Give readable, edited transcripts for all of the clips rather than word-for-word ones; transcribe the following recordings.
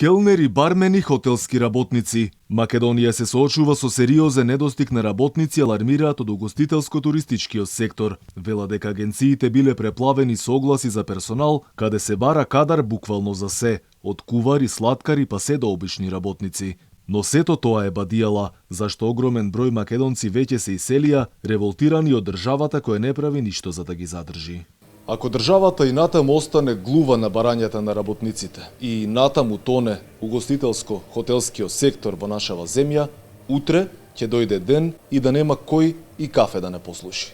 Келнери, бармени, хотелски работници. Македонија се соочува со сериозен недостиг на работници, алармираат од угостителско-туристичкиот сектор. Вела дека агенциите биле преплавени со огласи за персонал, каде се бара кадар буквално за се, од кувари, слаткари па се до обични работници. Но сето тоа е бадијала, зашто огромен број македонци веќе се иселија, револтирани од државата која не прави ништо за да ги задржи. Ако државата и натаму остане глува на барањата на работниците и натаму тоне угостителско-хотелскиот сектор во нашава земја, утре ќе дојде ден и да нема кој и кафе да не послуши.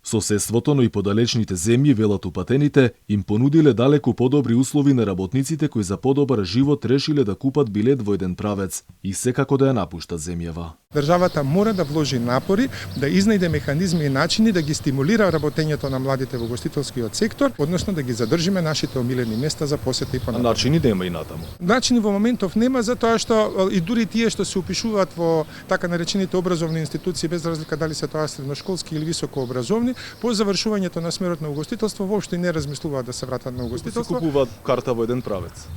Соседството, но и подалечните земји, велат упатените, им понудиле далеку подобри услови на работниците кои за подобар живот решиле да купат билет во еден правец и секако да ја напуштат земјава. Државата мора да вложи напори, да изнајде механизми и начини да ги стимулира работењето на младите во угостителскиот сектор, односно да ги задржиме нашите омилени места за посета и понатаму. Начини нема и натаму. Начини во моментов нема, затоа што и дури тие што се упишуваат во така наречените образовни институции, без разлика дали се тоа средношколски или високообразовни, по завршувањето на смерот на угостителство воопшто не размислуваат да се вратат на угостителство. Се купуваат карта во еден правец.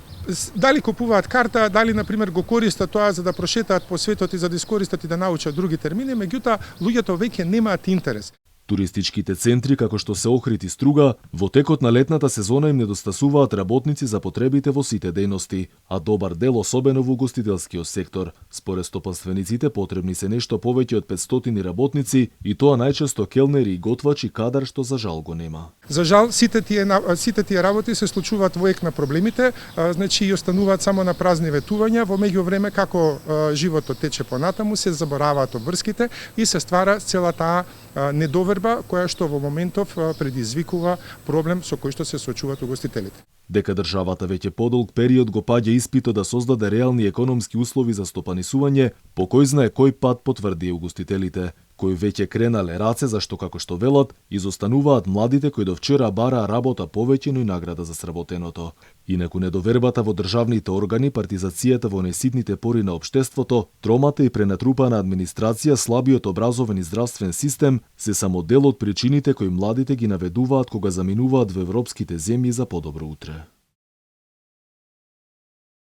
Дали купуваат карта, дали на пример го користат тоа за да прошетаат по светот и за да искористат и да научат други термини, меѓутоа луѓето веќе немаат интерес. Туристичките центри, како што се Охрид и Струга, во текот на летната сезона им недостасуваат работници за потребите во сите дејности, а добар дел особено во угостителскиот сектор. Според стопанствениците потребни се нешто повеќе од 500 работници и тоа најчесто келнери и готвачи, кадар што за жал го нема. За жал сите тие работи се случуваат во ек на проблемите, значи и остануваат само на празни ветувања, во меѓувреме како животот тече понатаму се забораваат обврските и се ствара цела таа недоверба која што во моментов предизвикува проблем со кој што се соочуваат угостителите. Дека државата веќе подолг период го паѓа испитот да создаде реални економски услови за стопанисување, по кој знае кој пат потврди угостителите, кои веќе кренале раце зашто како што велат, изостануваат младите кои до вчера бараа работа повеќе, но и награда за сработеното. Инаку недовербата во државните органи, партизацијата во неситните пори на општеството, тромата и пренатрупана администрација, слабиот образовен и здравствен систем се само дел од причините кои младите ги наведуваат кога заминуваат во европските земји за подобро утре.